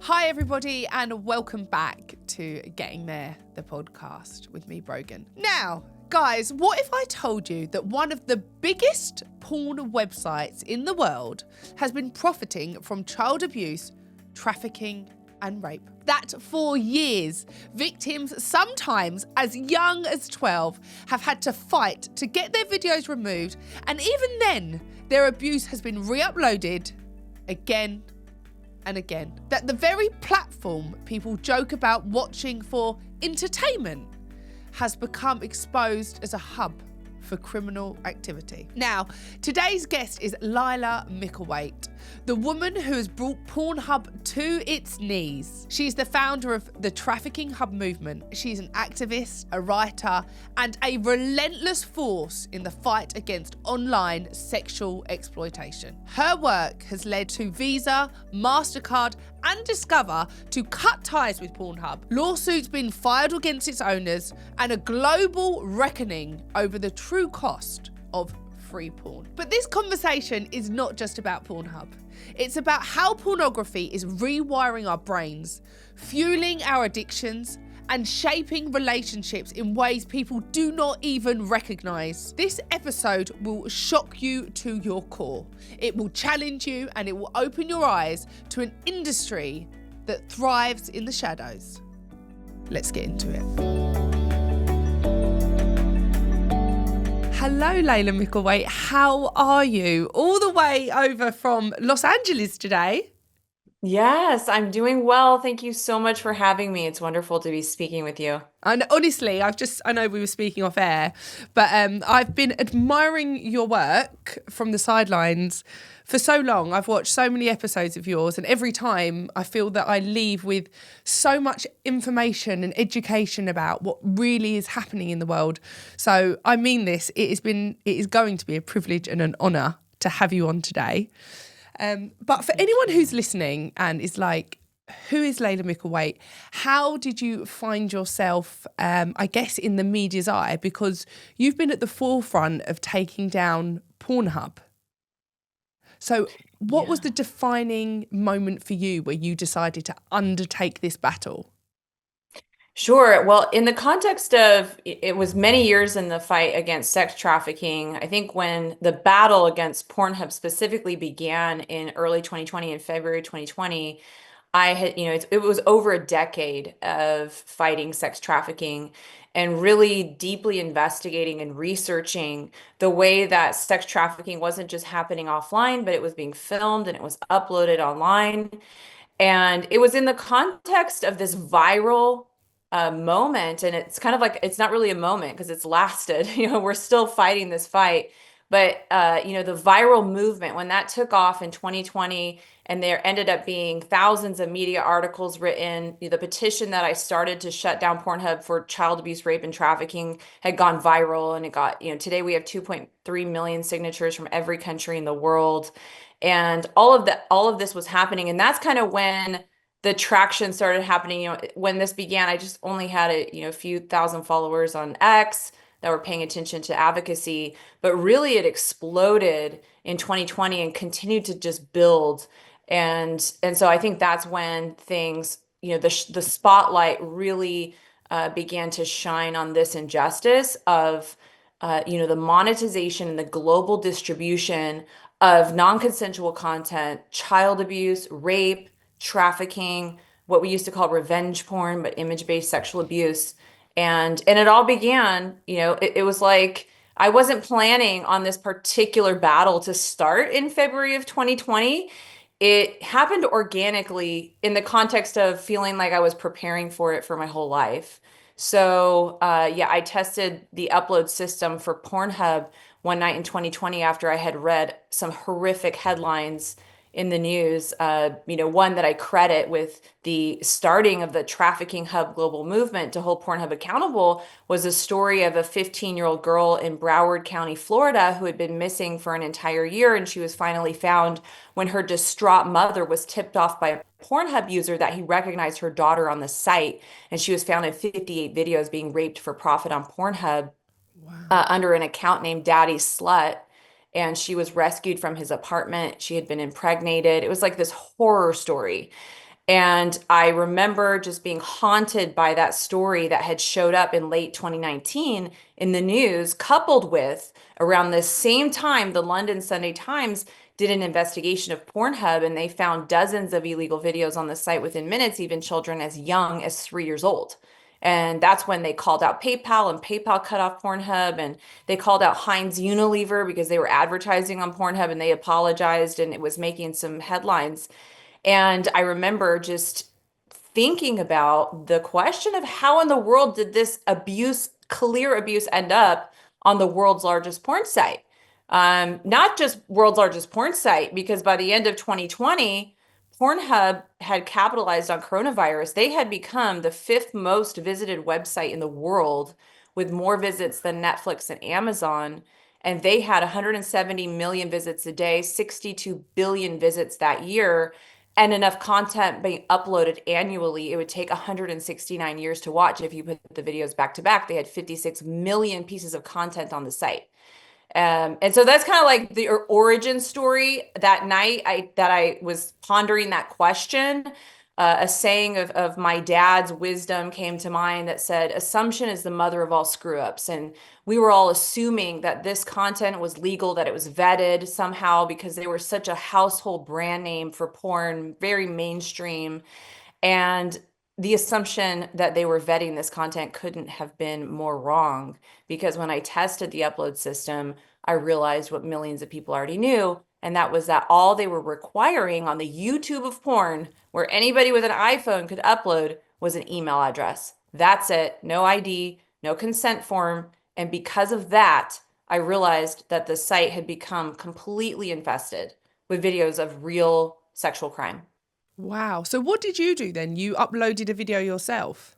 Hi, everybody, and welcome back to Getting There, the podcast with me, Brogan. Now, guys, what if I told you that one of the biggest porn websites in the world has been profiting from child abuse, trafficking, and rape? That for years, victims, sometimes as young as 12, have had to fight to get their videos removed, and even then, their abuse has been re-uploaded again and again. That the very platform people joke about watching for entertainment has become exposed as a hub for criminal activity. Now, today's guest is Laila Mickelwait, the woman who has brought Pornhub to its knees. She's the founder of the Trafficking Hub movement. She's an activist, a writer, and a relentless force in the fight against online sexual exploitation. Her work has led to Visa, MasterCard, and Discover to cut ties with Pornhub, lawsuits being filed against its owners, and a global reckoning over the true cost of free porn. But this conversation is not just about Pornhub. It's about how pornography is rewiring our brains, fueling our addictions, and shaping relationships in ways people do not even recognise. This episode will shock you to your core. It will challenge you and it will open your eyes to an industry that thrives in the shadows. Let's get into it. Hello, Laila Mickelwait. How are you? All the way over from Los Angeles today. Yes, I'm doing well. Thank you so much for having me. It's wonderful to be speaking with you. And honestly, I know we were speaking off air, but I've been admiring your work from the sidelines for so long. I've watched so many episodes of yours, and every time I feel that I leave with so much information and education about what really is happening in the world. So I mean this, it is going to be a privilege and an honour to have you on today. But for anyone who's listening and is like, who is Laila Mickelwait? How did you find yourself, I guess, in the media's eye? Because you've been at the forefront of taking down Pornhub. So what was the defining moment for you where you decided to undertake this battle? Sure. Well, in the context of it was many years in the fight against sex trafficking. I think when the battle against Pornhub specifically began in early 2020, in February 2020, I had, it was over a decade of fighting sex trafficking and really deeply investigating and researching the way that sex trafficking wasn't just happening offline, but it was being filmed and it was uploaded online. And it was in the context of this viral moment. And it's kind of like, it's not really a moment because it's lasted, we're still fighting this fight. But, the viral movement, when that took off in 2020, and there ended up being thousands of media articles written, the petition that I started to shut down Pornhub for child abuse, rape, and trafficking had gone viral. And it got, today we have 2.3 million signatures from every country in the world. And all of this was happening. And that's kind of when the traction started happening. When this began, I just only had a few thousand followers on X that were paying attention to advocacy, but really it exploded in 2020 and continued to just build. And so I think that's when things, the spotlight really began to shine on this injustice of, the monetization and the global distribution of non-consensual content, child abuse, rape, trafficking, what we used to call revenge porn, but image-based sexual abuse. And it all began, it was like I wasn't planning on this particular battle to start in February of 2020. It happened organically in the context of feeling like I was preparing for it for my whole life. So I tested the upload system for Pornhub one night in 2020 after I had read some horrific headlines in the news. One that I credit with the starting of the Trafficking Hub global movement to hold Pornhub accountable was a story of a 15-year-old girl in Broward County, Florida, who had been missing for an entire year, and she was finally found when her distraught mother was tipped off by a Pornhub user that he recognized her daughter on the site, and she was found in 58 videos being raped for profit on Pornhub. Wow. Under an account named Daddy Slut. And she was rescued from his apartment. She had been impregnated. It was like this horror story. And I remember just being haunted by that story that had showed up in late 2019 in the news, coupled with around the same time, the London Sunday Times did an investigation of Pornhub, and they found dozens of illegal videos on the site within minutes, even children as young as 3 years old. And that's when they called out PayPal, and PayPal cut off Pornhub, and they called out Heinz Unilever because they were advertising on Pornhub, and they apologized, and it was making some headlines. And I remember just thinking about the question of how in the world did this abuse, clear abuse, end up on the world's largest porn site? Not just world's largest porn site, because by the end of 2020, Pornhub had capitalized on coronavirus. They had become the fifth most visited website in the world, with more visits than Netflix and Amazon. And they had 170 million visits a day, 62 billion visits that year, and enough content being uploaded annually. It would take 169 years to watch if you put the videos back to back. They had 56 million pieces of content on the site. And so that's kind of like the origin story. That night I was pondering that question. A saying of my dad's wisdom came to mind that said, assumption is the mother of all screw ups. And we were all assuming that this content was legal, that it was vetted somehow because they were such a household brand name for porn, very mainstream. And the assumption that they were vetting this content couldn't have been more wrong, because when I tested the upload system, I realized what millions of people already knew, and that was that all they were requiring on the YouTube of porn, where anybody with an iPhone could upload, was an email address. That's it. No ID, no consent form. And because of that, I realized that the site had become completely infested with videos of real sexual crime. Wow. So what did you do then? You uploaded a video yourself?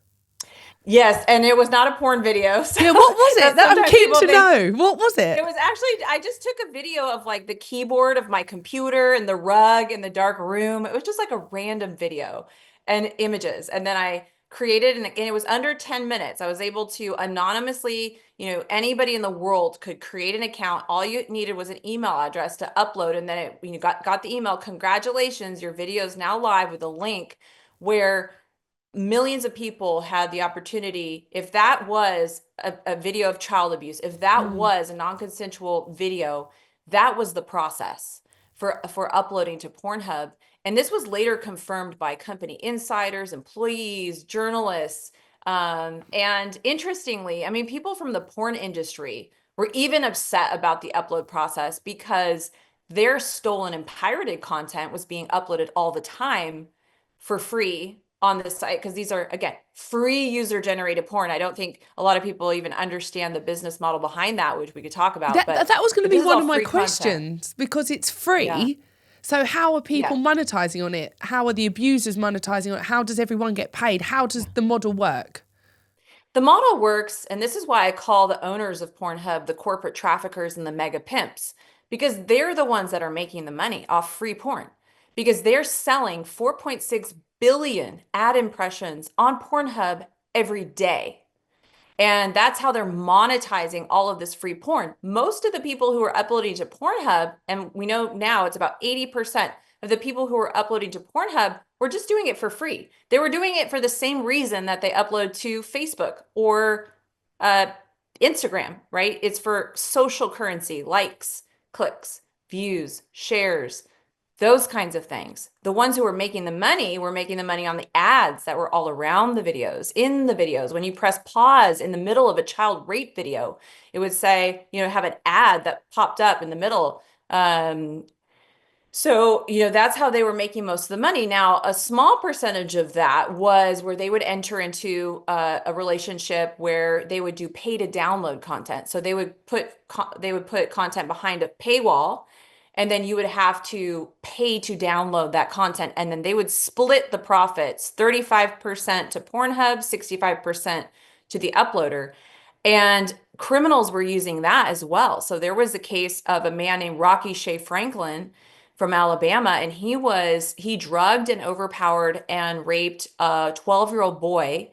Yes, and it was not a porn video. So Yeah, what was it? that's That I'm sometimes keen people to think know. What was it it? was actually, I just took a video of like the keyboard of my computer and the rug in the dark room. It was just like a random video and images. And then I created, and it was under 10 minutes. I was able to anonymously, anybody in the world could create an account. All you needed was an email address to upload. And then you got the email, congratulations, your video is now live, with a link where millions of people had the opportunity. If that was a video of child abuse, if that was a non-consensual video, that was the process for uploading to Pornhub. And this was later confirmed by company insiders, employees, journalists. And interestingly, I mean, people from the porn industry were even upset about the upload process, because their stolen and pirated content was being uploaded all the time for free on this site, because these are, again, free user generated porn. I don't think a lot of people even understand the business model behind that, which we could talk about. That was going to But be this is one all of my free content. questions, because it's Yeah. free. So how are people Yeah. monetizing on it? How are the abusers monetizing on it? How does everyone get paid? How does the model work? The model works, and this is why I call the owners of Pornhub the corporate traffickers and the mega pimps, because they're the ones that are making the money off free porn, because they're selling 4.6 billion ad impressions on Pornhub every day. And that's how they're monetizing all of this free porn. Most of the people who are uploading to Pornhub, and we know now it's about 80% of the people who are uploading to Pornhub were just doing it for free. They were doing it for the same reason that they upload to Facebook or uh, Instagram, right? It's for social currency, likes, clicks, views, shares, those kinds of things. The ones who were making the money were making the money on the ads that were all around the videos, in the videos. When you press pause in the middle of a child rape video, it would say, have an ad that popped up in the middle. So, that's how they were making most of the money. Now, a small percentage of that was where they would enter into a relationship where they would do pay to download content. So they would put content behind a paywall, and then you would have to pay to download that content. And then they would split the profits, 35% to Pornhub, 65% to the uploader. And criminals were using that as well. So there was a case of a man named Rocky Shea Franklin from Alabama, and he drugged and overpowered and raped a 12-year-old boy.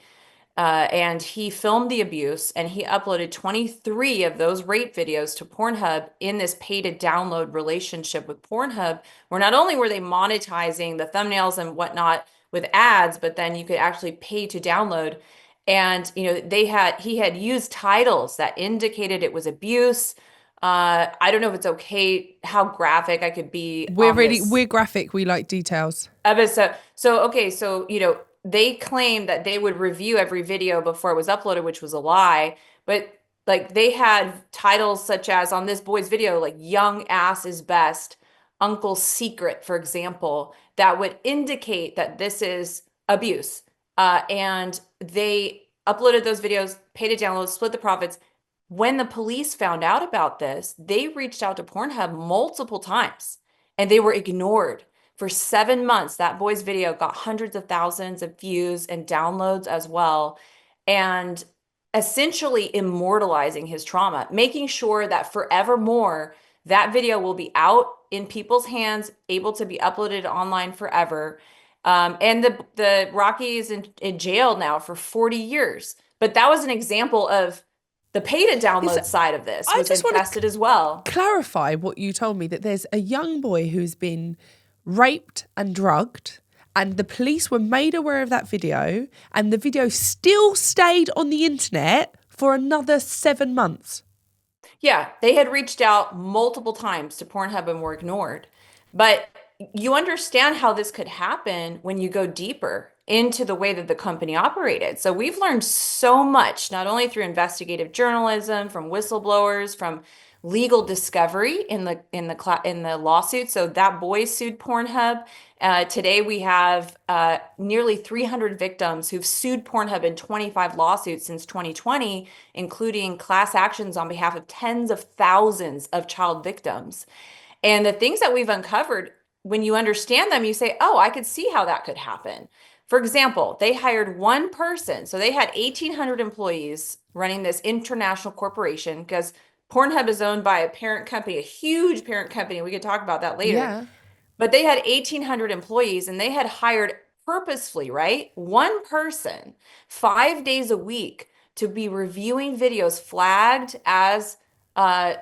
And he filmed the abuse, and he uploaded 23 of those rape videos to Pornhub in this pay to download relationship with Pornhub, where not only were they monetizing the thumbnails and whatnot, with ads, but then you could actually pay to download. And he had used titles that indicated it was abuse. I don't know if it's okay how graphic I could be on this We're graphic. We like details. episode. So, okay, so, they claimed that they would review every video before it was uploaded, which was a lie. But like they had titles such as on this boy's video, like "Young Ass is Best," "Uncle's Secret," for example, that would indicate that this is abuse. And they uploaded those videos, paid to download, split the profits. When the police found out about this, they reached out to Pornhub multiple times and they were ignored. For 7 months, that boy's video got hundreds of thousands of views and downloads as well. And essentially immortalizing his trauma, making sure that forevermore that video will be out in people's hands, able to be uploaded online forever. And the Rocky is in jail now for 40 years. But that was an example of the pay to download side of this I was just want infested as well. Clarify what you told me, that there's a young boy who's been raped and drugged, and the police were made aware of that video, and the video still stayed on the internet for another 7 months. Yeah, they had reached out multiple times to Pornhub and were ignored. But you understand how this could happen when you go deeper into the way that the company operated. So we've learned so much, not only through investigative journalism, from whistleblowers, from legal discovery in the lawsuit. So that boy sued Pornhub. Today we have nearly 300 victims who've sued Pornhub in 25 lawsuits since 2020, including class actions on behalf of tens of thousands of child victims. And the things that we've uncovered, when you understand them, you say, oh, I could see how that could happen. For example, they hired one person. So they had 1,800 employees running this international corporation, because Pornhub is owned by a parent company, a huge parent company. We could talk about that later. Yeah. But they had 1,800 employees and they had hired purposefully, right? One person, 5 days a week, to be reviewing videos flagged as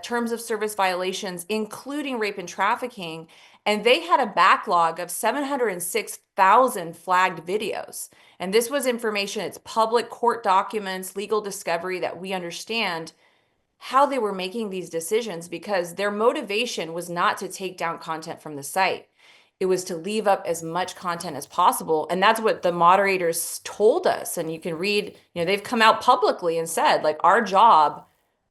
terms of service violations, including rape and trafficking. And they had a backlog of 706,000 flagged videos. And this was information, it's public court documents, legal discovery, that we understand how they were making these decisions, because their motivation was not to take down content from the site. It was to leave up as much content as possible. And that's what the moderators told us. And you can read, they've come out publicly and said, like, our job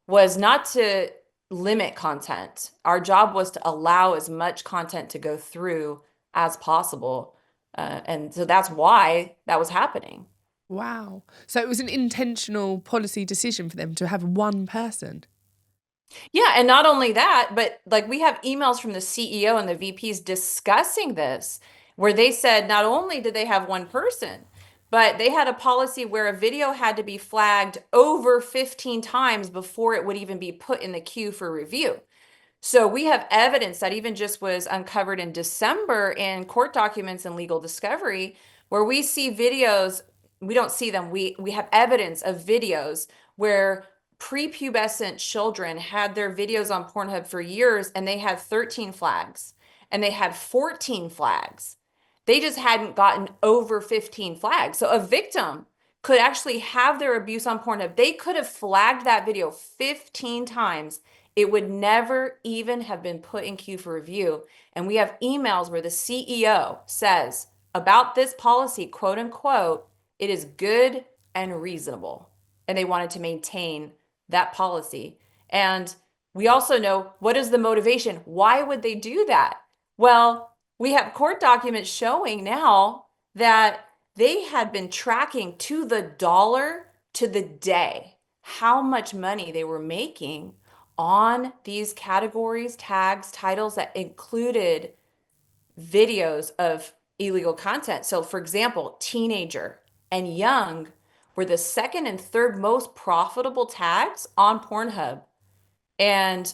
was not to limit content. Our job was to allow as much content to go through as possible. And so that's why that was happening. Wow. So it was an intentional policy decision for them to have one person. Yeah, and not only that, but like we have emails from the CEO and the VPs discussing this, where they said not only did they have one person, but they had a policy where a video had to be flagged over 15 times before it would even be put in the queue for review. So we have evidence that even just was uncovered in December in court documents and legal discovery, where we see videos. We don't see them. We have evidence of videos where prepubescent children had their videos on Pornhub for years, and they had 13 flags and they had 14 flags. They just hadn't gotten over 15 flags. So a victim could actually have their abuse on Pornhub. They could have flagged that video 15 times. It would never even have been put in queue for review. And we have emails where the CEO says about this policy, quote unquote, it is good and reasonable. And they wanted to maintain that policy. And we also know, what is the motivation? Why would they do that? Well, we have court documents showing now that they had been tracking to the dollar, to the day, how much money they were making on these categories, tags, titles that included videos of illegal content. So for example, teenager and young were the second and third most profitable tags on Pornhub. And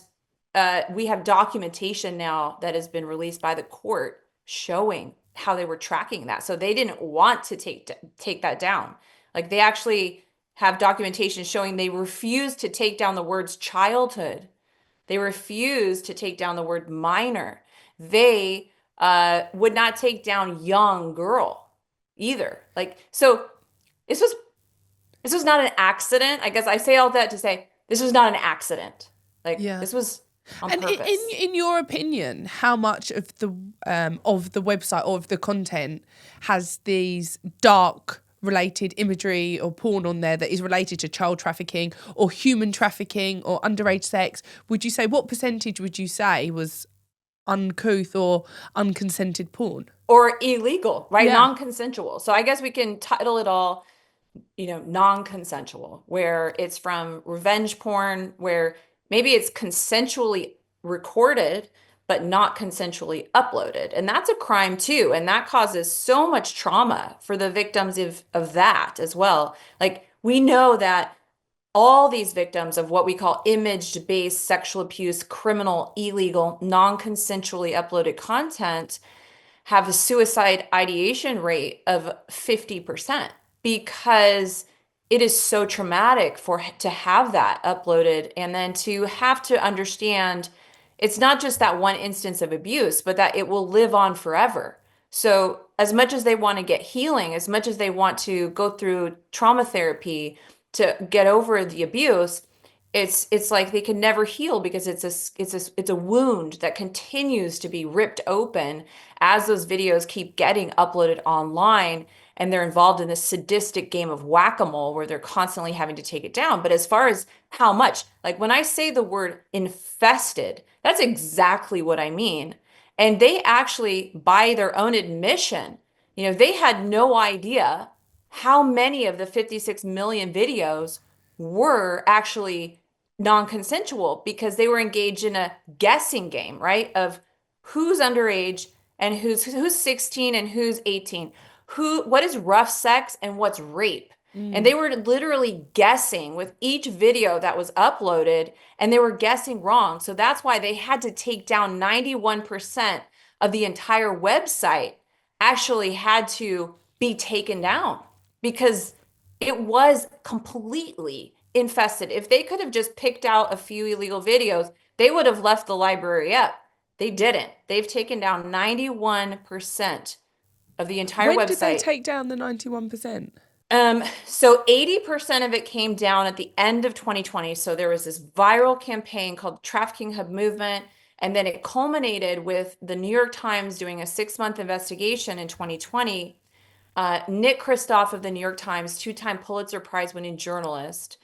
we have documentation now that has been released by the court showing how they were tracking that. So they didn't want to take that down. Like, they actually have documentation showing they refused to take down the words childhood. They refused to take down the word minor. They would not take down young girl. either. Like, so this was this was not an accident. I guess I say all that to say this was not an accident. Like, Yeah. this was on And purpose. in your opinion, how much of the website or of the content has these dark related imagery or porn on there that is related to child trafficking or human trafficking or underage sex? Would you say, what percentage would you say was uncouth or unconsented porn? Or illegal, right? Yeah. Non-consensual. So I guess we can title it all, non-consensual, where it's from revenge porn, where maybe it's consensually recorded, but not consensually uploaded. And that's a crime too. And that causes so much trauma for the victims of that as well. Like, we know that all these victims of what we call image-based sexual abuse, criminal, illegal, non-consensually uploaded content have a suicide ideation rate of 50% because it is so traumatic for to have that uploaded and then to have to understand it's not just that one instance of abuse, but that it will live on forever. So as much as they want to get healing, as much as they want to go through trauma therapy to get over the abuse, it's like they can never heal because it's a wound that continues to be ripped open as those videos keep getting uploaded online, and they're involved in this sadistic game of whack-a-mole where they're constantly having to take it down. But as far as how much, like when I say the word infested, that's exactly what I mean. And they actually, by their own admission, they had no idea how many of the 56 million videos were actually non-consensual because they were engaged in a guessing game, right? Of who's underage and who's 16 and who's 18. What is rough sex and what's rape? And they were literally guessing with each video that was uploaded, and they were guessing wrong. So that's why they had to take down 91% of the entire website actually had to be taken down because it was completely infested. If they could have just picked out a few illegal videos, they would have left the library up. They didn't. They've taken down 91% of the entire When did they website. take down the 91%? So 80% of it came down at the end of 2020. So there was this viral campaign called the Trafficking Hub Movement. And then it culminated with the New York Times doing a 6-month investigation in 2020. Nick Kristof of the New York Times, two-time Pulitzer Prize winning journalist,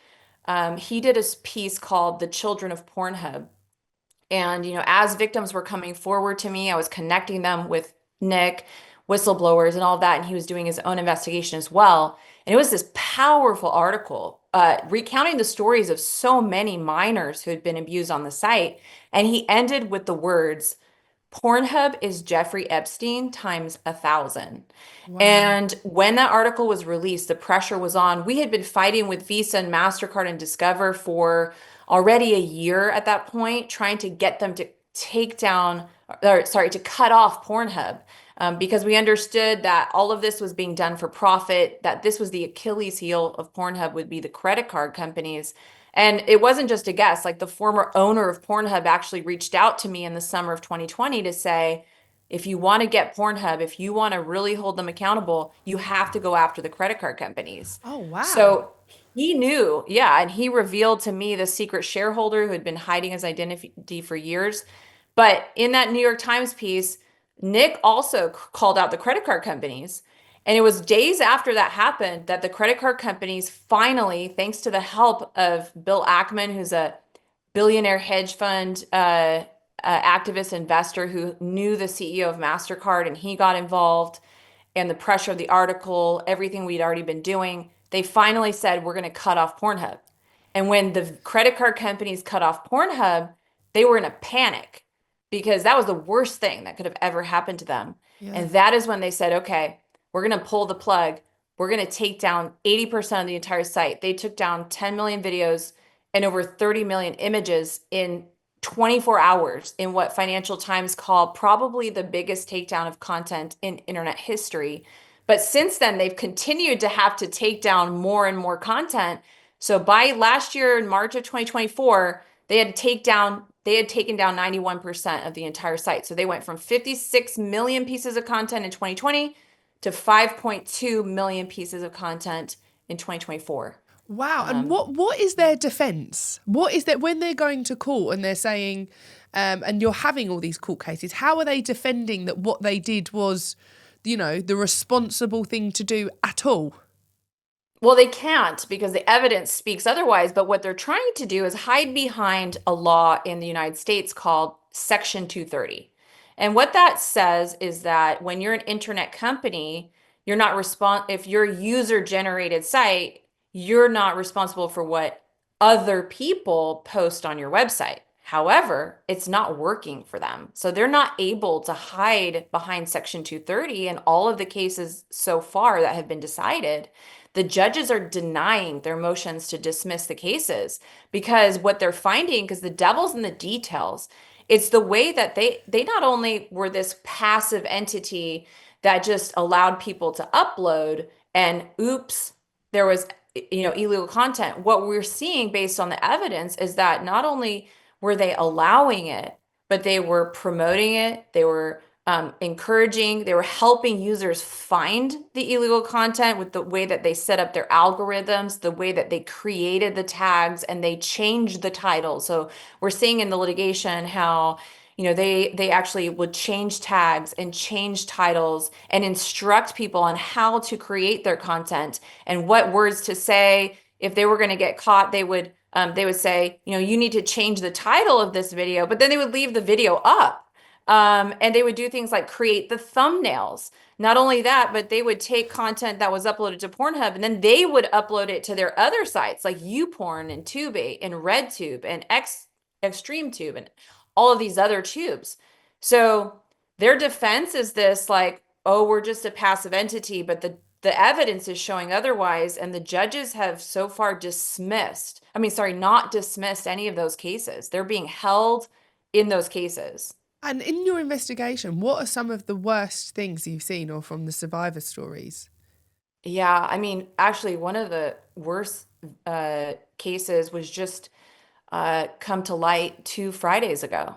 he did a piece called The Children of Pornhub. And, as victims were coming forward to me, I was connecting them with Nick, whistleblowers, and all of that. And he was doing his own investigation as well. And it was this powerful article recounting the stories of so many minors who had been abused on the site. And he ended with the words, Pornhub is Jeffrey Epstein times 1,000. Wow. And when that article was released, the pressure was on. We had been fighting with Visa and MasterCard and Discover for already a year at that point, trying to get them to take down, or sorry, to cut off Pornhub. Because we understood that all of this was being done for profit, that this was the Achilles heel of Pornhub would be the credit card companies. And it wasn't just a guess, like the former owner of Pornhub actually reached out to me in the summer of 2020 to say, if you want to get Pornhub, if you want to really hold them accountable, you have to go after the credit card companies. Oh, wow. So he knew, yeah, and he revealed to me the secret shareholder who had been hiding his identity for years. But in that New York Times piece, Nick also called out the credit card companies. And it was days after that happened that the credit card companies finally, thanks to the help of Bill Ackman, who's a billionaire hedge fund activist investor who knew the CEO of MasterCard, and he got involved, and the pressure of the article, everything we'd already been doing, they finally said, we're going to cut off Pornhub. And when the credit card companies cut off Pornhub, they were in a panic because that was the worst thing that could have ever happened to them. Yeah. And that is when they said, okay, we're going to pull the plug. We're going to take down 80% of the entire site. They took down 10 million videos and over 30 million images in 24 hours in what Financial Times called probably the biggest takedown of content in internet history. But since then, they've continued to have to take down more and more content. So by last year in March of 2024, they had taken down 91% of the entire site. So they went from 56 million pieces of content in 2020 to 5.2 million pieces of content in 2024. Wow. And what is their defense? What is that when they're going to court and they're saying, and you're having all these court cases, how are they defending that what they did was, the responsible thing to do at all? Well, they can't because the evidence speaks otherwise. But what they're trying to do is hide behind a law in the United States called Section 230. And what that says is that when you're an internet company, you're not if you're a user generated site, you're not responsible for what other people post on your website. However, it's not working for them. So they're not able to hide behind Section 230 in all of the cases so far that have been decided. The judges are denying their motions to dismiss the cases because what they're finding, because the devil's in the details, it's the way that they not only were this passive entity that just allowed people to upload and oops, there was illegal content. What we're seeing based on the evidence is that not only were they allowing it, but they were promoting it, they were encouraging, they were helping users find the illegal content with the way that they set up their algorithms, the way that they created the tags, and they changed the title. So we're seeing in the litigation how they actually would change tags and change titles and instruct people on how to create their content and what words to say. If they were going to get caught, they would say, you need to change the title of this video, but then they would leave the video up. And they would do things like create the thumbnails. Not only that, but they would take content that was uploaded to Pornhub and then they would upload it to their other sites like YouPorn and Tubate and RedTube and ExtremeTube and all of these other tubes. So their defense is this like, oh, we're just a passive entity, but the evidence is showing otherwise. And the judges have so far not dismissed any of those cases. They're being held in those cases. And in your investigation, what are some of the worst things you've seen or from the survivor stories? Yeah, I mean, actually, one of the worst cases was just come to light 2 Fridays ago,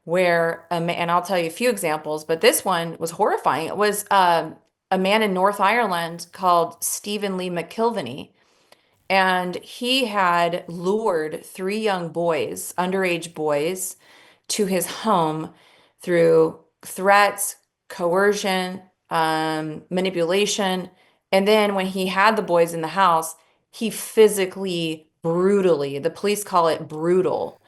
where and I'll tell you a few examples, but this one was horrifying. It was a man in North Ireland called Stephen Lee McKilvany, and he had lured 3 young boys, underage boys, to his home through threats, coercion, manipulation. And then when he had the boys in the house, he physically, brutally, the police call it brutal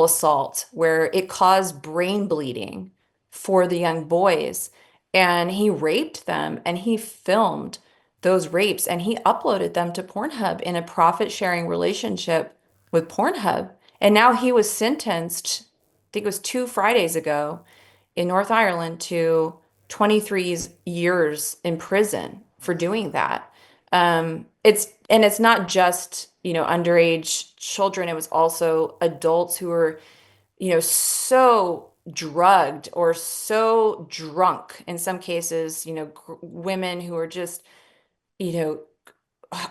assault, where it caused brain bleeding for the young boys. And he raped them and he filmed those rapes and he uploaded them to Pornhub in a profit sharing relationship with Pornhub. And now he was sentenced, I think it was 2 Fridays ago, in North Ireland to 23 years in prison for doing that. It's not just, underage children. It was also adults who were, so drugged or so drunk in some cases, women who are just, you know,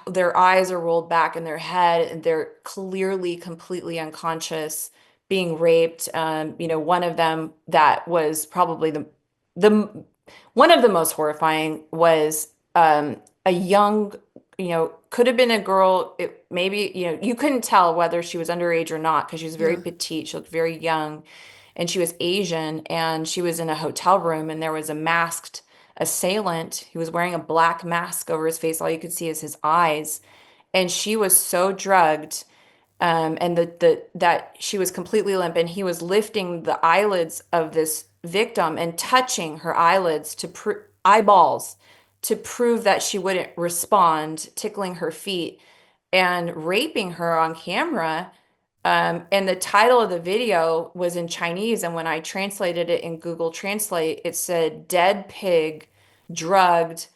their eyes are rolled back in their head and they're clearly completely unconscious, being raped. One of them that was probably the one of the most horrifying was a young, could have been a girl. Maybe, you couldn't tell whether she was underage or not because she was very Yeah. petite. She looked very young and she was Asian and she was in a hotel room and there was a masked assailant. He was wearing a black mask over his face. All you could see is his eyes. And she was so drugged, and that she was completely limp, and he was lifting the eyelids of this victim and touching her eyelids eyeballs to prove that she wouldn't respond, tickling her feet and raping her on camera. And the title of the video was in Chinese. And when I translated it in Google Translate, it said dead pig, drugged,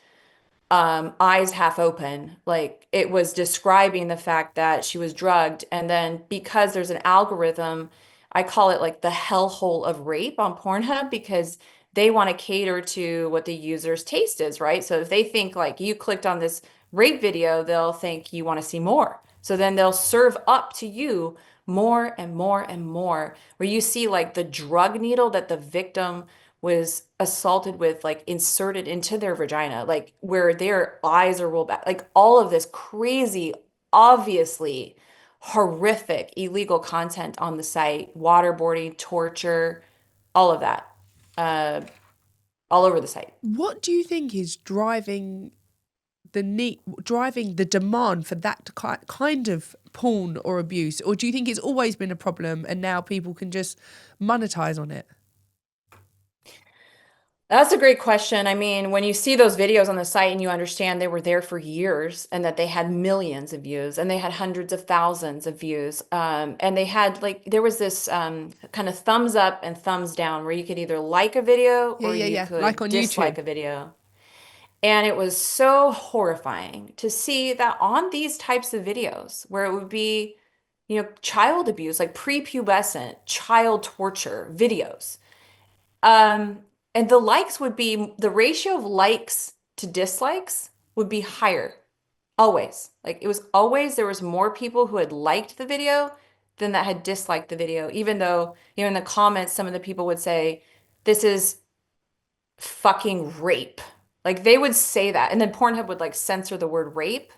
eyes half open. Like it was describing the fact that she was drugged. And then because there's an algorithm, I call it like the hellhole of rape on Pornhub because they want to cater to what the user's taste is, right? So if they think like you clicked on this rape video, they'll think you want to see more. So then they'll serve up to you more and more and more, where you see like the drug needle that the victim was assaulted with, like, inserted into their vagina, like where their eyes are rolled back, like all of this crazy, obviously horrific, illegal content on the site, waterboarding, torture, all of that, uh, all over the site. What do you think is driving the demand for that kind of porn or abuse? Or do you think it's always been a problem and now people can just monetize on it? That's a great question. I mean, when you see those videos on the site and you understand they were there for years and that they had millions of views and they had hundreds of thousands of views, and they had, like, there was this kind of thumbs up and thumbs down where you could either like a video Yeah, or yeah, you yeah. Like could on YouTube. dislike a video. And it was so horrifying to see that on these types of videos where it would be, child abuse, like prepubescent child torture videos. Um, and the likes would be, the ratio of likes to dislikes would be higher. Always. Like, it was always, there was more people who had liked the video than that had disliked the video, even though, in the comments, some of the people would say, this is fucking rape. Like, they would say that. And then Pornhub would, like, censor the word rape,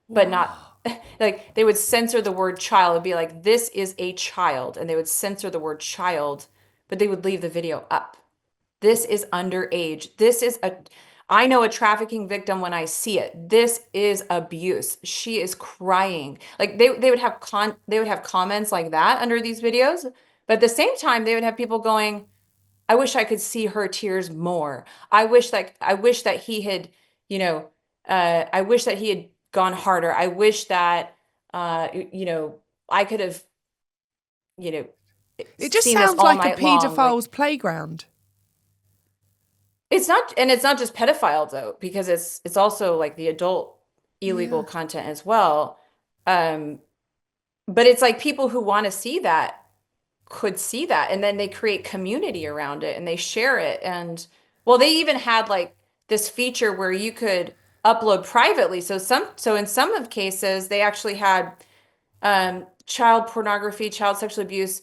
but not, Wow. like, they would censor the word child. It'd be like, this is a child. And they would censor the word child, but they would leave the video up. This is underage. I know a trafficking victim when I see it. This is abuse. She is crying. Like, they would have comments like that under these videos, but at the same time they would have people going, I wish I could see her tears more. I wish that he had, I wish that he had gone harder. I wish that I could have, you know, It just seen this sounds all like a night long. paedophile's Like, playground. it's not just pedophiles though, because it's also like the adult illegal Yeah. content as well. Um, but it's like people who want to see that could see that, and then they create community around it and they share it. And well, they even had like this feature where you could upload privately. So in some of cases, they actually had child pornography, child sexual abuse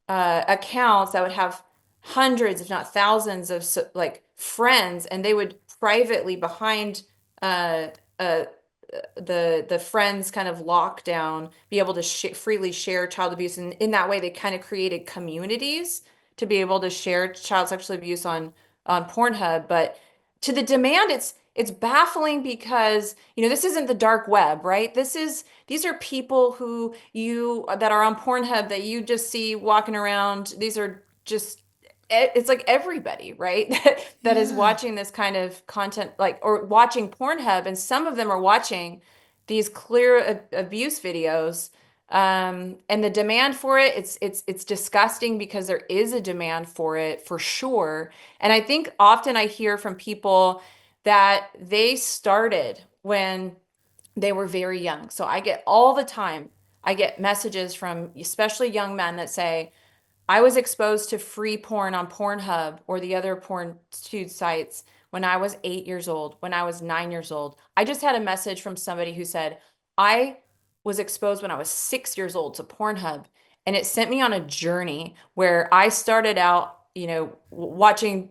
accounts that would have hundreds, if not thousands, of like friends, and they would privately behind uh, uh, the friends kind of lockdown be able to freely share child abuse, and in that way they kind of created communities to be able to share child sexual abuse on Pornhub. But to the demand, it's baffling because this isn't the dark web, right? These are people who you that are on Pornhub that you just see walking around. These are just, it's like everybody, right? That is Yeah. watching this kind of content, like, or watching Pornhub, and some of them are watching these clear abuse videos. And the demand for it, it's disgusting because there is a demand for it for sure. And I think often I hear from people that they started when they were very young. So I get all the time, I get messages from especially young men that say, I was exposed to free porn on Pornhub or the other porn sites when I was 8 years old, when I was 9 years old. I just had a message from somebody who said, I was exposed when I was 6 years old to Pornhub. And it sent me on a journey where I started out, watching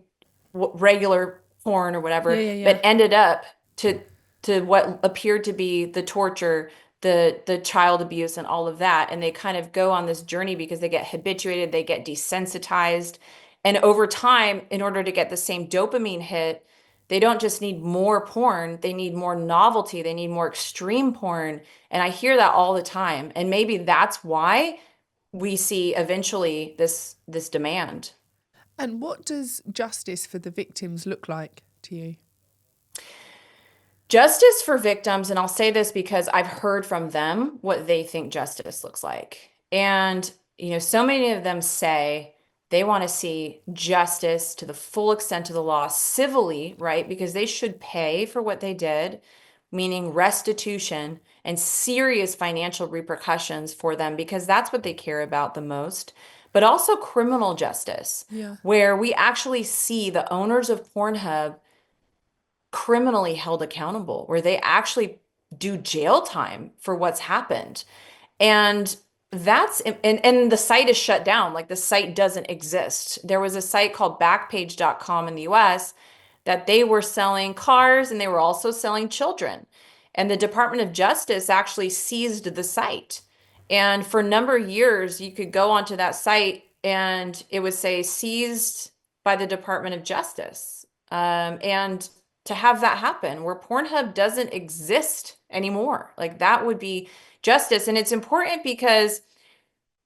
regular porn or Yeah, whatever, yeah, yeah. but ended up to what appeared to be the torture, the child abuse and all of that. And they kind of go on this journey because they get habituated, they get desensitized. And over time, in order to get the same dopamine hit, they don't just need more porn, they need more novelty, they need more extreme porn. And I hear that all the time. And maybe that's why we see eventually this demand. And what does justice for the victims look like to you? Justice for victims, and I'll say this because I've heard from them what they think justice looks like. And, so many of them say they want to see justice to the full extent of the law civilly, right? Because they should pay for what they did, meaning restitution and serious financial repercussions for them, because that's what they care about the most. But also criminal justice, Yeah. where we actually see the owners of Pornhub criminally held accountable, where they actually do jail time for what's happened. And And the site is shut down. Like the site doesn't exist. There was a site called backpage.com in the US that they were selling cars and they were also selling children. And the Department of Justice actually seized the site. And for a number of years, you could go onto that site and it would say seized by the Department of Justice. And to have that happen where Pornhub doesn't exist anymore, like that would be justice. And it's important because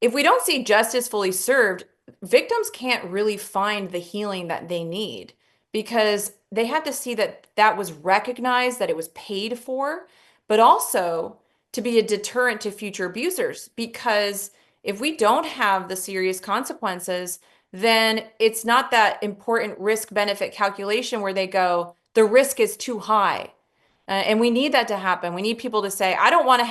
if we don't see justice fully served, victims can't really find the healing that they need because they have to see that that was recognized, that it was paid for, but also to be a deterrent to future abusers. Because if we don't have the serious consequences, then it's not that important risk benefit calculation where they go, the risk is too high. And we need that to happen. We need people to say, I don't want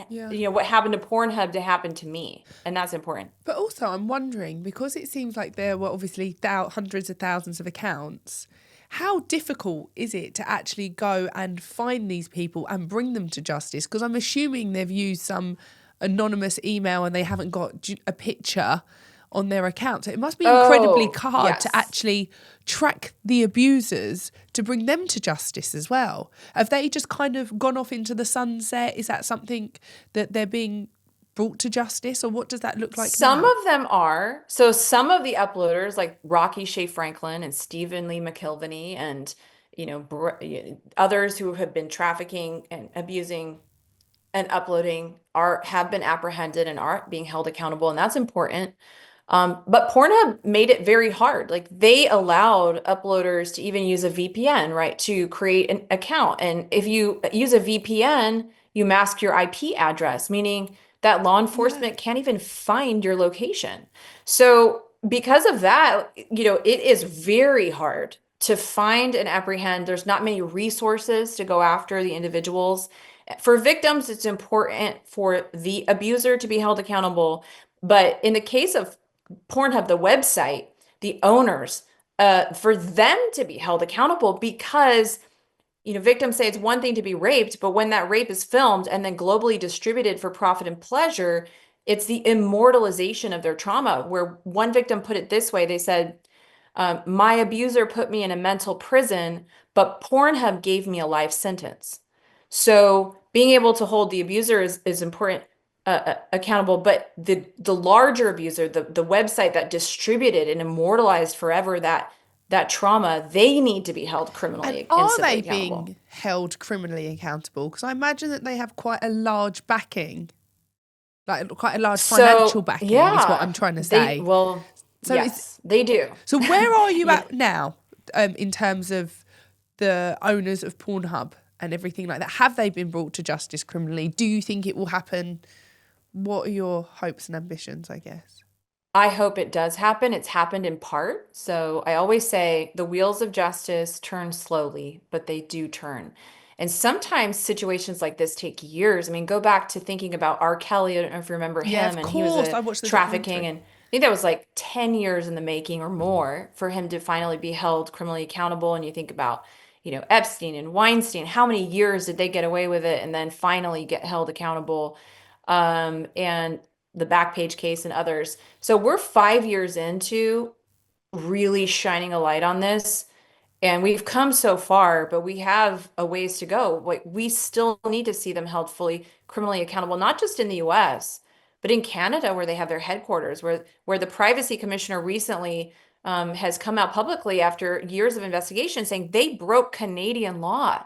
Yeah. what happened to Pornhub to happen to me. And that's important. But also, I'm wondering, because it seems like there were obviously hundreds of thousands of accounts, how difficult is it to actually go and find these people and bring them to justice? Because I'm assuming they've used some anonymous email and they haven't got a picture on their account. So it must be incredibly hard yes. to actually track the abusers to bring them to justice as well. Have they just kind of gone off into the sunset? Is that something that they're being brought to justice, or what does that look like Some now? of them are. So some of the uploaders, like Rocky Shea Franklin and Stephen Lee McKilvany, and others who have been trafficking and abusing and uploading, have been apprehended and are being held accountable, and that's important. But Pornhub made it very hard. Like they allowed uploaders to even use a VPN, right, to create an account. And if you use a VPN, you mask your IP address, meaning that law enforcement can't even find your location. So because of that, it is very hard to find and apprehend. There's not many resources to go after the individuals. For victims, it's important for the abuser to be held accountable. But in the case of Pornhub, the website, the owners, for them to be held accountable because victims say it's one thing to be raped, but when that rape is filmed and then globally distributed for profit and pleasure, it's the immortalization of their trauma. Where one victim put it this way, they said, my abuser put me in a mental prison, but Pornhub gave me a life sentence. So being able to hold the abuser is important, accountable, but the larger abuser, the website that distributed and immortalized forever that trauma, they need to be held And criminally and are civilly they accountable. being held criminally accountable? Because I imagine that they have quite a large backing, like quite a large financial So backing is what yeah, I'm trying to say. So yes, they do. so where are you Yeah. at now, in terms of the owners of Pornhub and everything like that? Have they been brought to justice criminally? Do you think it will happen? What are your hopes and ambitions, I guess? I hope it does happen. It's happened in part. So I always say the wheels of justice turn slowly, but they do turn. And sometimes situations like this take years. I mean, go back to thinking about R. Kelly. I don't know if you remember Yeah, him, of and he was course. a I watched the trafficking, documentary. and I think that was like 10 years in the making or more for him to finally be held criminally accountable. And you think about, Epstein and Weinstein, how many years did they get away with it and then finally get held accountable? And the Backpage case and others. So we're 5 years into really shining a light on this. And we've come so far, but we have a ways to go. Like we still need to see them held fully criminally accountable, not just in the US, but in Canada, where they have their headquarters, where the privacy commissioner recently has come out publicly after years of investigation saying they broke Canadian law.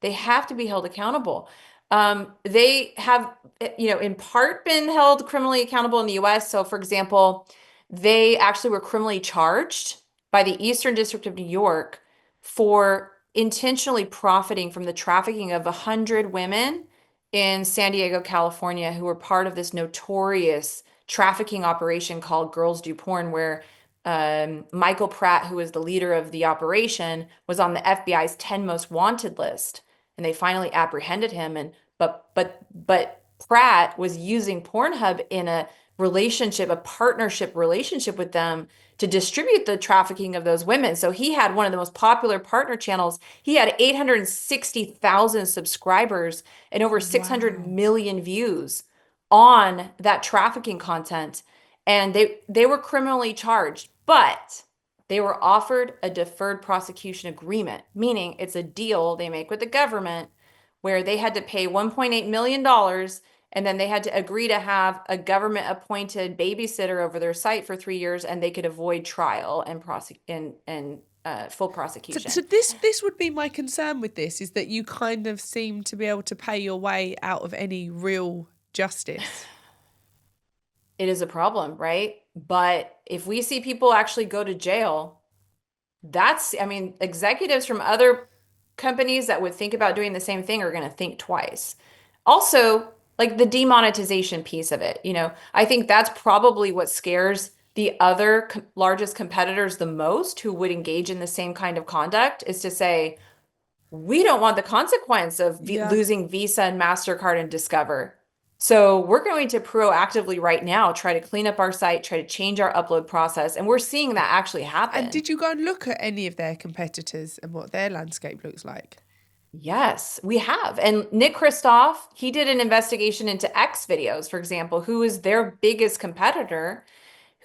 They have to be held accountable. They have, in part been held criminally accountable in the US. So, for example, they actually were criminally charged by the Eastern District of New York for intentionally profiting from the trafficking of 100 women in San Diego, California, who were part of this notorious trafficking operation called Girls Do Porn, where Michael Pratt, who was the leader of the operation, was on the FBI's 10 most wanted list, and they finally apprehended him. And but Pratt was using Pornhub in a partnership relationship with them to distribute the trafficking of those women. So he had one of the most popular partner channels. He had 860,000 subscribers and over 600 Wow. million views on that trafficking content, and they were criminally charged, but they were offered a deferred prosecution agreement, meaning it's a deal they make with the government where they had to pay $1.8 million dollars, and then they had to agree to have a government appointed babysitter over their site for 3 years, and they could avoid trial and full So, prosecution. so this would be my concern with this, is that you kind of seem to be able to pay your way out of any real justice. It is a problem, right? But if we see people actually go to jail, I mean, executives from other companies that would think about doing the same thing are going to think twice. Also, like the demonetization piece of it, I think that's probably what scares the other largest competitors the most who would engage in the same kind of conduct, is to say, we don't want the consequence of Yeah. losing Visa and MasterCard and Discover. So we're going to proactively right now try to clean up our site, try to change our upload process. And we're seeing that actually And happen. did you go and look at any of their competitors and what their landscape looks like? Yes, we have. And Nick Kristof, he did an investigation into X videos, for example, who is their biggest competitor.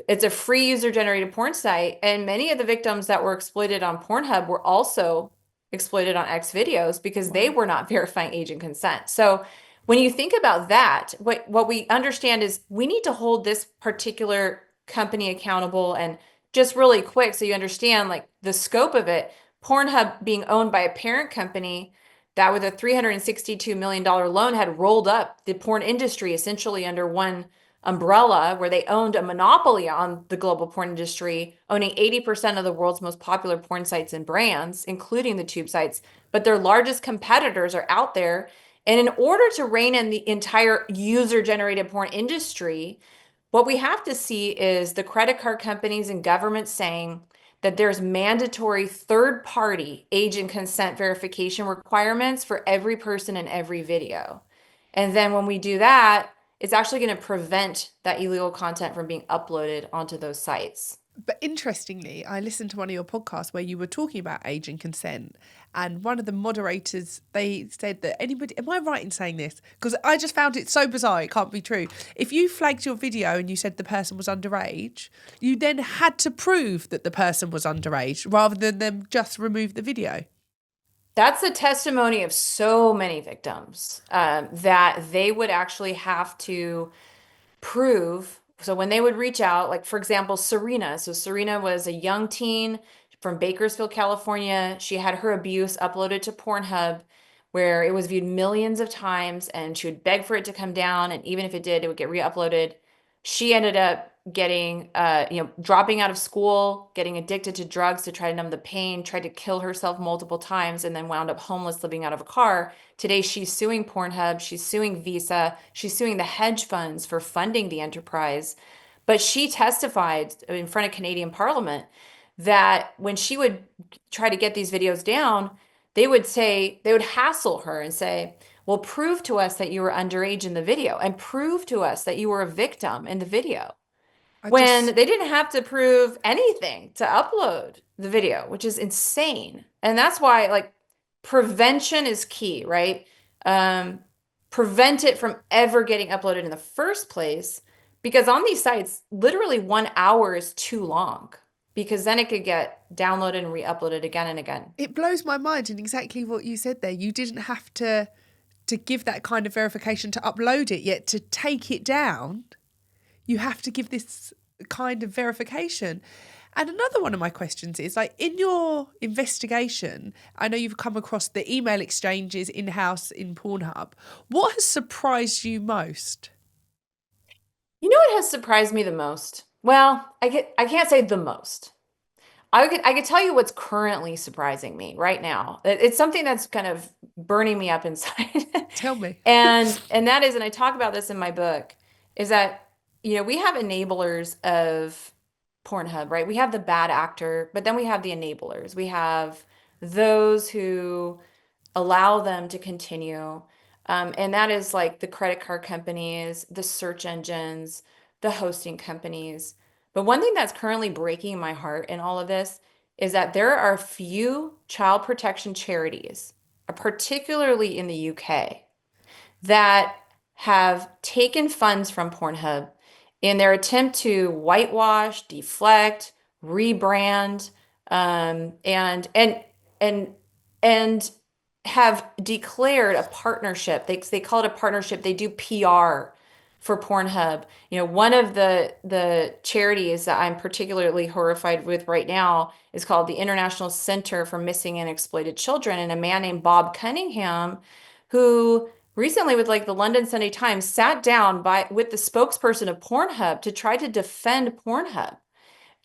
It's a free user-generated porn site, and many of the victims that were exploited on Pornhub were also exploited on X videos because they Wow. were not verifying agent consent. So when you think about that, what we understand is we need to hold this particular company accountable. And just really quick, so you understand like the scope of it, Pornhub being owned by a parent company that with a $362 million loan had rolled up the porn industry essentially under one umbrella, where they owned a monopoly on the global porn industry, owning 80% of the world's most popular porn sites and brands, including the tube sites. But their largest competitors are out there. And in order to rein in the entire user generated porn industry, what we have to see is the credit card companies and governments saying that there's mandatory third party agent consent verification requirements for every person in every video. And then when we do that, it's actually going to prevent that illegal content from being uploaded onto those sites. But interestingly, I listened to one of your podcasts where you were talking about age and consent, and one of the moderators, they said that anybody, am I right in saying this? Because I just found it so bizarre, it can't be true. If you flagged your video and you said the person was underage, you then had to prove that the person was underage rather than them just remove the video. That's the testimony of so many victims, that they would actually have to prove. So when they would reach out, like for example, Serena. So Serena was a young teen from Bakersfield, California. She had her abuse uploaded to Pornhub, where it was viewed millions of times, and she would beg for it to come down. And even if it did, it would get re-uploaded. She ended up getting, dropping out of school, getting addicted to drugs to try to numb the pain, tried to kill herself multiple times, and then wound up homeless living out of a car. Today, she's suing Pornhub, she's suing Visa, she's suing the hedge funds for funding the enterprise. But she testified in front of Canadian Parliament that when she would try to get these videos down, they would hassle her and say, well, prove to us that you were underage in the video, and prove to us that you were a victim in the video, I when just, they didn't have to prove anything to upload the video, which is insane. And that's why, like, prevention is key, right? Um, Prevent it from ever getting uploaded in the first place, because on these sites, literally 1 hour is too long, because then it could get downloaded and re-uploaded again and again. it blows my mind, and exactly what you said there. You didn't have to give that kind of verification to upload it, yet to take it down, you have to give this kind of verification. And another one of my questions is, like, in your investigation, I know you've come across the email exchanges in-house in Pornhub. What has surprised you most? You know what has surprised me the most? Well, I can't say the most. I could tell you what's currently surprising me right now. It's something that's kind of burning me up inside. Tell me. And that is, and I talk about this in my book, is that, we have enablers of Pornhub, right? We have the bad actor, but then we have the enablers. We have those who allow them to continue. And that is like the credit card companies, the search engines, the hosting companies. But one thing that's currently breaking my heart in all of this is that there are a few child protection charities, particularly in the UK, that have taken funds from Pornhub in their attempt to whitewash, deflect, rebrand, and and have declared a partnership. They call it a partnership. They do PR for Pornhub. One of the charities that I'm particularly horrified with right now is called the International Center for Missing and Exploited Children, and a man named Bob Cunningham, who recently with like the London Sunday Times sat down with the spokesperson of Pornhub to try to defend Pornhub.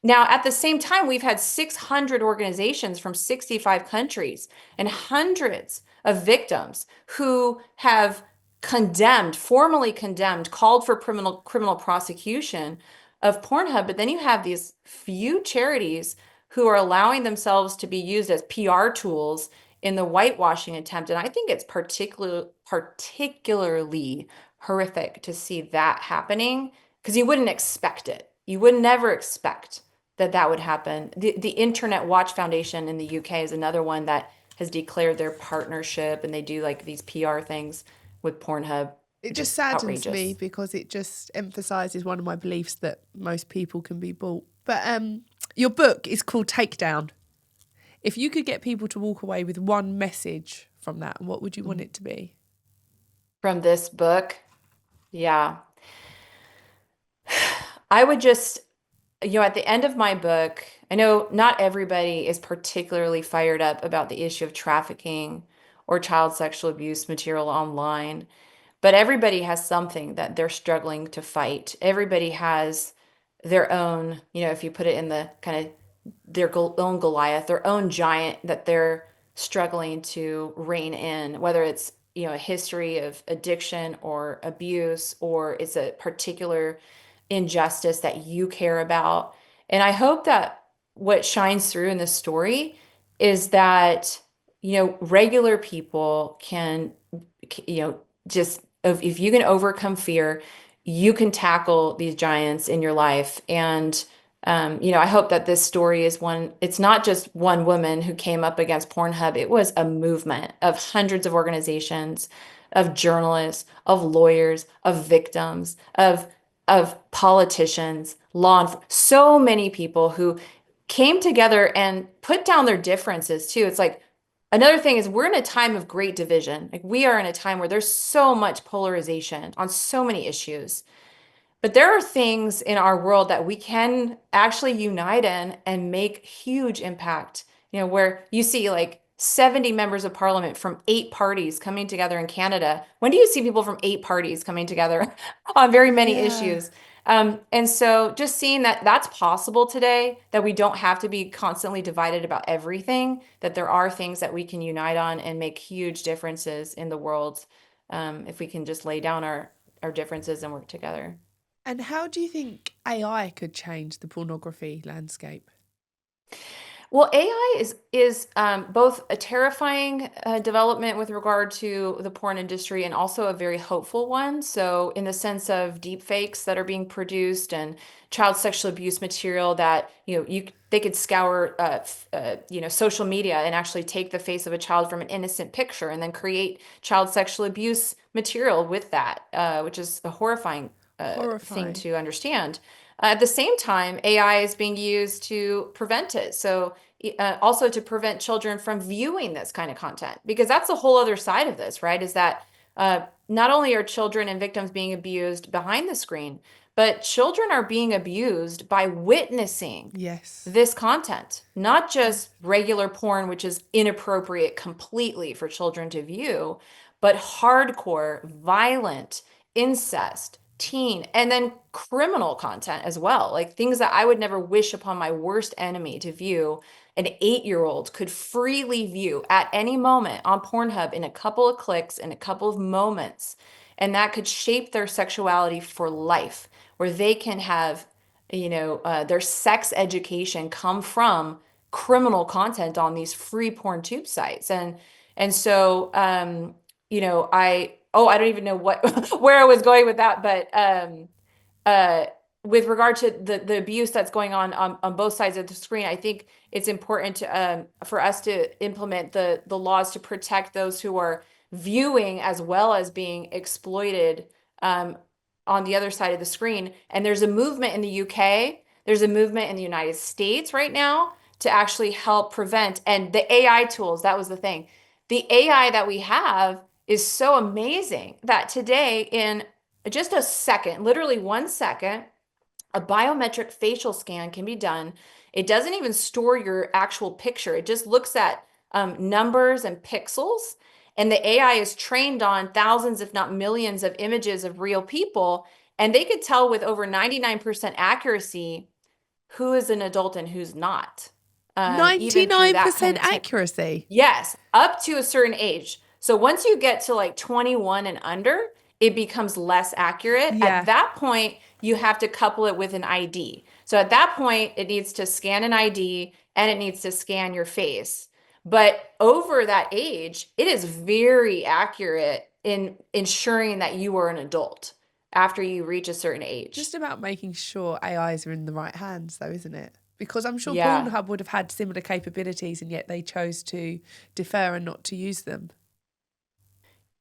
Now, at the same time, we've had 600 organizations from 65 countries and hundreds of victims who have formally condemned, called for criminal prosecution of Pornhub. But then you have these few charities who are allowing themselves to be used as PR tools in the whitewashing attempt. And I think it's particularly horrific to see that happening, because you wouldn't expect it. You would never expect that would happen. The Internet Watch Foundation in the UK is another one that has declared their partnership, and they do like these PR things with Pornhub. It just saddens me because it just emphasizes one of my beliefs that most people can be bought. But your book is called Takedown. If you could get people to walk away with one message from that, what would you want it to be? From this book? Yeah. I would just, at the end of my book, I know not everybody is particularly fired up about the issue of trafficking or child sexual abuse material online, but everybody has something that they're struggling to fight. Everybody has their own, if you put it in the kind of their own Goliath, their own giant that they're struggling to rein in, whether it's, a history of addiction or abuse, or it's a particular injustice that you care about. And I hope that what shines through in this story is that, regular people can, just if you can overcome fear, you can tackle these giants in your life. And I hope that this story is it's not just one woman who came up against Pornhub. It was a movement of hundreds of organizations, of journalists, of lawyers, of victims, of politicians, so many people who came together and put down their differences too. It's like, another thing is, we're in a time of great division. Like, we are in a time where there's so much polarization on so many issues. But there are things in our world that we can actually unite in and make huge impact, where you see like 70 members of parliament from 8 parties coming together in Canada. When do you see people from 8 parties coming together on very many issues? And so just seeing that that's possible today, that we don't have to be constantly divided about everything, that there are things that we can unite on and make huge differences in the world, if we can just lay down our differences and work together. And how do you think AI could change the pornography landscape? Well, AI is both a terrifying development with regard to the porn industry, and also a very hopeful one. So, in the sense of deep fakes that are being produced and child sexual abuse material that they could scour social media and actually take the face of a child from an innocent picture and then create child sexual abuse material with that, which is a horrifying thing to understand. At the same time, AI is being used to prevent it. So also to prevent children from viewing this kind of content, because that's the whole other side of this, right? Is that not only are children and victims being abused behind the screen, but children are being abused by witnessing this content, not just regular porn, which is inappropriate completely for children to view, but hardcore, violent, incest, teen, and then criminal content as well. Like things that I would never wish upon my worst enemy to view. An 8-year-old could freely view at any moment on Pornhub in a couple of clicks, in a couple of moments. And that could shape their sexuality for life, where they can have, their sex education come from criminal content on these free porn tube sites. And so, I don't even know where I was going with that, but with regard to the abuse that's going on both sides of the screen, I think it's important for us to implement the laws to protect those who are viewing as well as being exploited um, on the other side of the screen. And there's a movement in the UK, there's a movement in the United States right now to actually help prevent. And the AI tools, that was the thing. The AI that we have is so amazing that today, in just a second, literally 1 second, a biometric facial scan can be done. It doesn't even store your actual picture. It just looks at numbers and pixels. And the AI is trained on thousands, if not millions, of images of real people. And they could tell with over 99% accuracy who is an adult and who's not, even through that kind 99% of tech. accuracy. Yes, up to a certain age. So once you get to like 21 and under, it becomes less accurate. At Yeah. that point, you have to couple it with an ID. So at that point, it needs to scan an ID and it needs to scan your face. But over that age, it is very accurate in ensuring that you are an adult after you reach a certain age. Just about making sure AIs are in the right hands, though, isn't it? Because I'm sure Yeah. Pornhub would have had similar capabilities and yet they chose to defer and not to use them.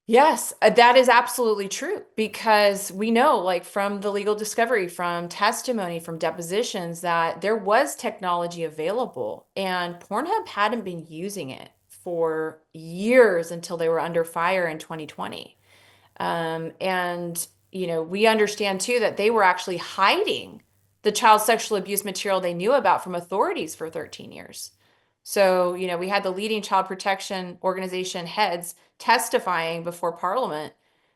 Yes, that is absolutely true because we know, like from the legal discovery, from testimony, from depositions, that there was technology available and Pornhub hadn't been using it for years until they were under fire in 2020. And, we understand too that they were actually hiding the child sexual abuse material they knew about from authorities for 13 years. So, we had the leading child protection organization heads testifying before Parliament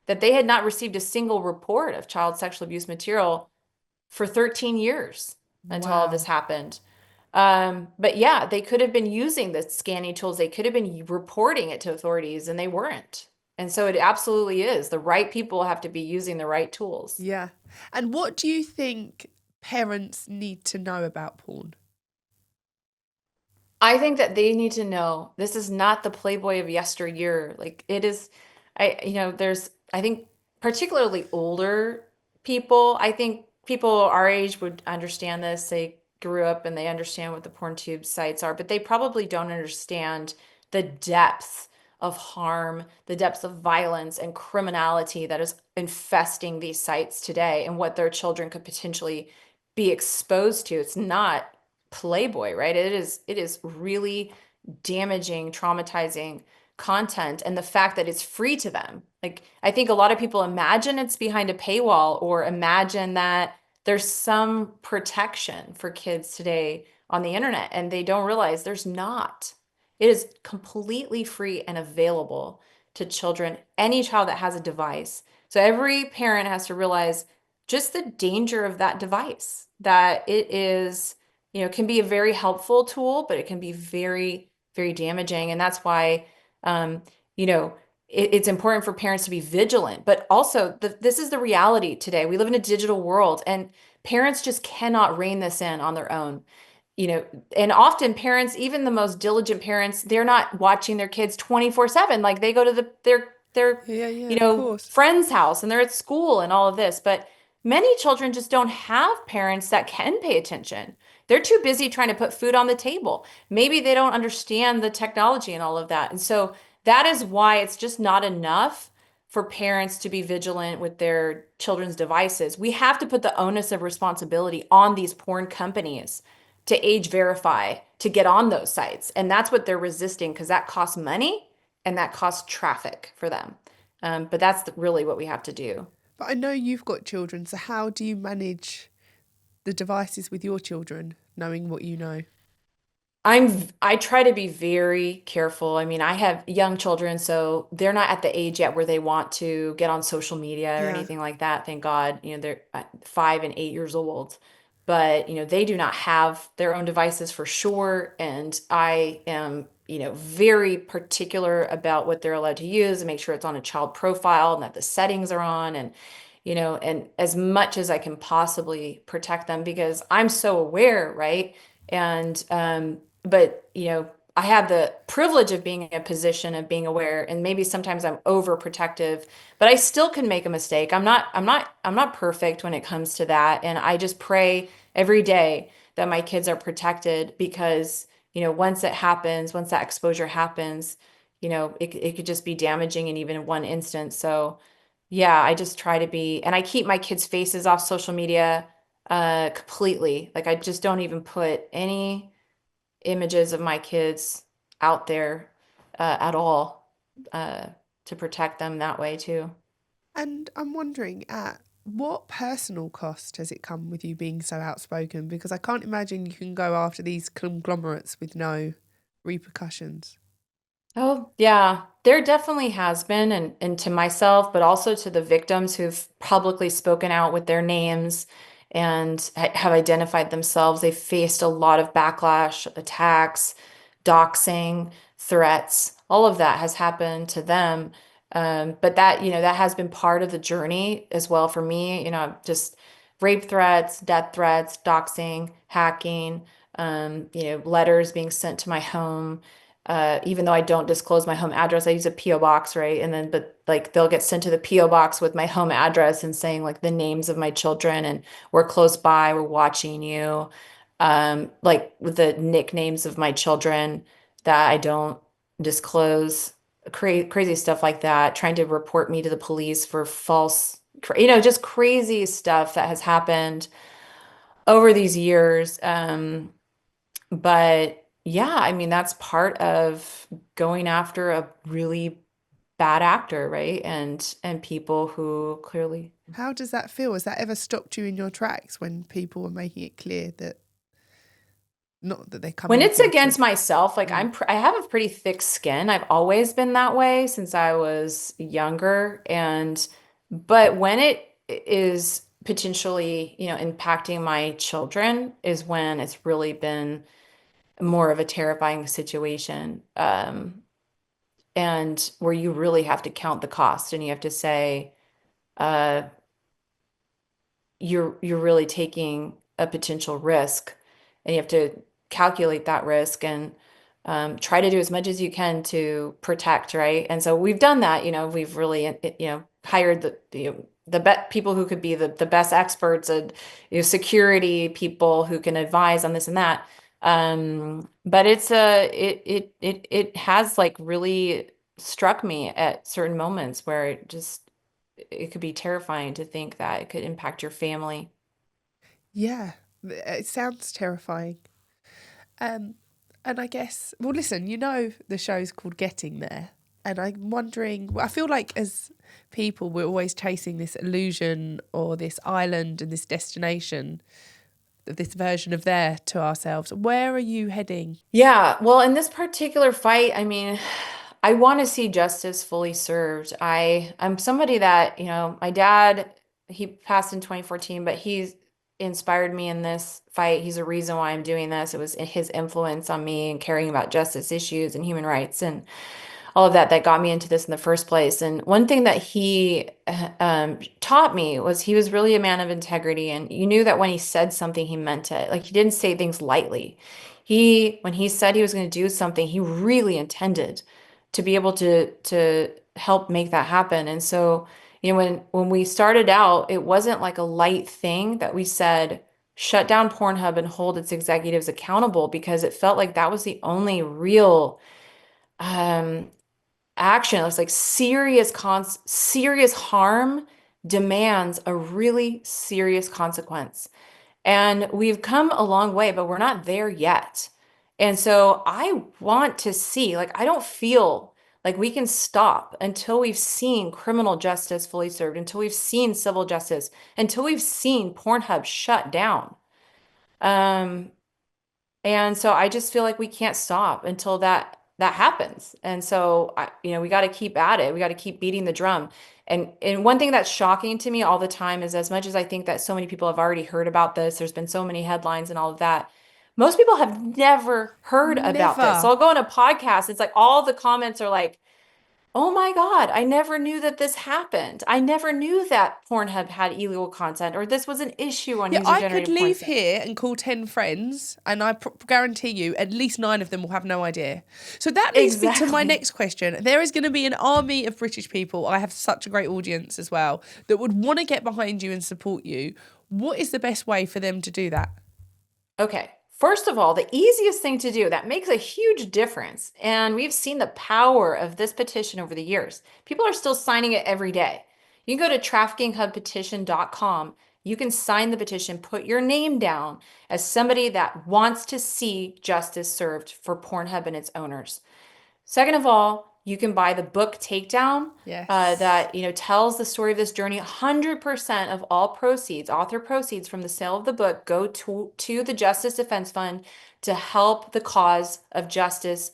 that they had not received a single report of child sexual abuse material for 13 years until all this Wow. happened. But yeah, they could have been using the scanning tools. They could have been reporting it to authorities and they weren't. And so it absolutely is. The right people have to be using the right tools. Yeah. And what do you think parents need to know about porn? I think that they need to know this is not the Playboy of yesteryear. Like it is, I think particularly older people, I think people our age would understand this. They grew up and they understand what the porn tube sites are, but they probably don't understand the depth of harm, the depth of violence and criminality that is infesting these sites today and what their children could potentially be exposed to. It's not Playboy, right? It is really damaging, traumatizing content and the fact that it's free to them. Like I think a lot of people imagine it's behind a paywall or imagine that there's some protection for kids today on the internet and they don't realize there's not. It is completely free and available to children, any child that has a device. So every parent has to realize just the danger of that device, that it is, can be a very helpful tool, but it can be very, very damaging. And that's why, um, you know, it's important for parents to be vigilant. But also, this is the reality today. We live in a digital world, and parents just cannot rein this in on their own. And often parents, even the most diligent parents, they're not watching their kids 24/7. Like they go to their Yeah, yeah, of course. friend's house and they're at school and all of this. But many children just don't have parents that can pay attention. They're too busy trying to put food on the table. Maybe they don't understand the technology and all of that. And so that is why it's just not enough for parents to be vigilant with their children's devices. We have to put the onus of responsibility on these porn companies to age verify to get on those sites. And that's what they're resisting because that costs money and that costs traffic for them. But that's really what we have to do. But I know you've got children, so how do you manage the devices with your children, knowing what you know? I try to be very careful. I mean, I have young children, so they're not at the age yet where they want to get on social media or Yeah. anything like that. Thank God, they're 5 and 8 years old, but they do not have their own devices for sure. And I am, very particular about what they're allowed to use and make sure it's on a child profile and that the settings are on and as much as I can possibly protect them because I'm so aware, right? And but I have the privilege of being in a position of being aware, and maybe sometimes I'm overprotective, but I still can make a mistake. I'm not perfect when it comes to that, and I just pray every day that my kids are protected because once it happens, once that exposure happens, it could just be damaging, and even in one instance. So yeah, I just try to be, and I keep my kids' faces off social media completely. Like I just don't even put any images of my kids out there at all uh, to protect them that way too. And I'm wondering, at what personal cost has it come with you being so outspoken? Because I can't imagine you can go after these conglomerates with no repercussions. Oh, yeah, there definitely has been, and to myself, but also to the victims who've publicly spoken out with their names and have identified themselves. They've faced a lot of backlash, attacks, doxing, threats. All of that has happened to them. But that, that has been part of the journey as well for me. Just rape threats, death threats, doxing, hacking, letters being sent to my home even though I don't disclose my home address, I use a PO box, right? And then, but like they'll get sent to the PO box with my home address and saying like the names of my children and we're close by, we're watching you. Like with the nicknames of my children that I don't disclose, crazy stuff like that, trying to report me to the police for false, just crazy stuff that has happened over these years. But yeah, I mean, that's part of going after a really bad actor, right? And people who clearly How does that feel? Has that ever stopped you in your tracks when people were making it clear that not that they're when coming it's for your against children? myself, like Mm. I have a pretty thick skin. I've always been that way since I was younger. But when it is potentially, impacting my children is when it's really been more of a terrifying situation. And where you really have to count the cost and you have to say uh, you're really taking a potential risk and you have to calculate that risk and try to do as much as you can to protect, right? And so we've done that. We've really hired the people who could be the best experts and security people who can advise on this and that. But it has like really struck me at certain moments where it could be terrifying to think that it could impact your family. Yeah, it sounds terrifying. Um, and I guess, well, listen, the show's called Getting There. And I'm wondering, I feel like as people, we're always chasing this illusion or this island and this destination, this version of there to ourselves. Where are you heading? Yeah, well, in this particular fight, I mean, I want to see justice fully served. I'm somebody that, my dad, he passed in 2014, but he's inspired me in this fight. He's a reason why I'm doing this. It was his influence on me and caring about justice issues and human rights and all of that got me into this in the first place. And one thing that he taught me was he was really a man of integrity, and you knew that when he said something, he meant it. Like he didn't say things lightly. When he said he was going to do something, he really intended to be able to help make that happen. And so, when we started out, it wasn't like a light thing that we said, shut down Pornhub and hold its executives accountable, because it felt like that was the only real um, action. It was like serious harm demands a really serious consequence. And we've come a long way, but we're not there yet. And so I want to see, like, I don't feel like we can stop until we've seen criminal justice fully served, until we've seen civil justice, until we've seen Pornhub shut down. Um, and so I just feel like we can't stop until that happens. And so we got to keep at it. We got to keep beating the drum. And one thing that's shocking to me all the time is, as much as I think that so many people have already heard about this, there's been so many headlines and all of that. Most people have never heard about this. So Never. I'll go on a podcast. It's like all the comments are like, oh my God, I never knew that this happened. I never knew that Pornhub had illegal content, or this was an issue on Yeah, I could user-generated porn leave sites. here and call 10 friends, and I guarantee you at least 9 of them will have no idea. So that leads me to my Exactly. next question. There is going to be an army of British people. I have such a great audience as well that would want to get behind you and support you. What is the best way for them to do that? Okay. First of all, the easiest thing to do that makes a huge difference, and we've seen the power of this petition over the years. People are still signing it every day. You can go to traffickinghubpetition.com. You can sign the petition, put your name down as somebody that wants to see justice served for Pornhub and its owners. Second of all, you can buy the book Takedown that tells the story of this journey. 100% of all proceeds, author proceeds from the sale of the book, go to the Justice Defense Fund to help the cause of justice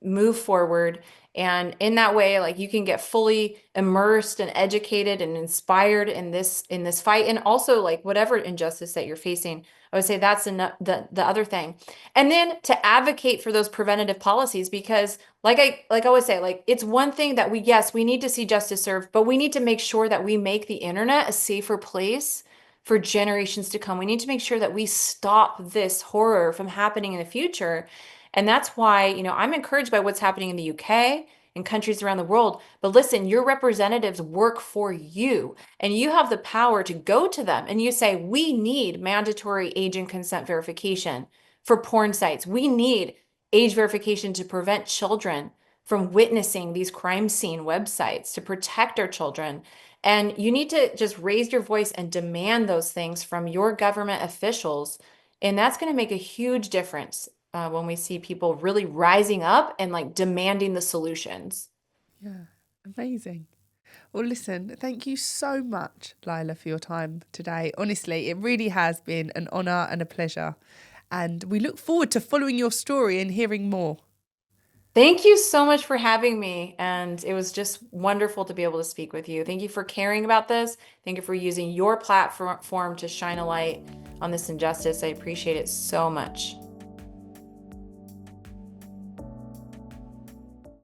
move forward. And in that way, like, you can get fully immersed and educated and inspired in this fight, and also like whatever injustice that you're facing. I would say that's the other thing. And then to advocate for those preventative policies, because like I always say, like, it's one thing that we need to see justice served, but we need to make sure that we make the internet a safer place for generations to come. We need to make sure that we stop this horror from happening in the future. And that's why, I'm encouraged by what's happening in the UK and countries around the world. But listen, your representatives work for you, and you have the power to go to them and you say, we need mandatory age and consent verification for porn sites. We need age verification to prevent children from witnessing these crime scene websites, to protect our children. And you need to just raise your voice and demand those things from your government officials. And that's going to make a huge difference when we see people really rising up and like demanding the solutions. Yeah, amazing. Well, listen, thank you so much, Laila, for your time today. Honestly, it really has been an honour and a pleasure. And we look forward to following your story and hearing more. Thank you so much for having me. And it was just wonderful to be able to speak with you. Thank you for caring about this. Thank you for using your platform to shine a light on this injustice. I appreciate it so much.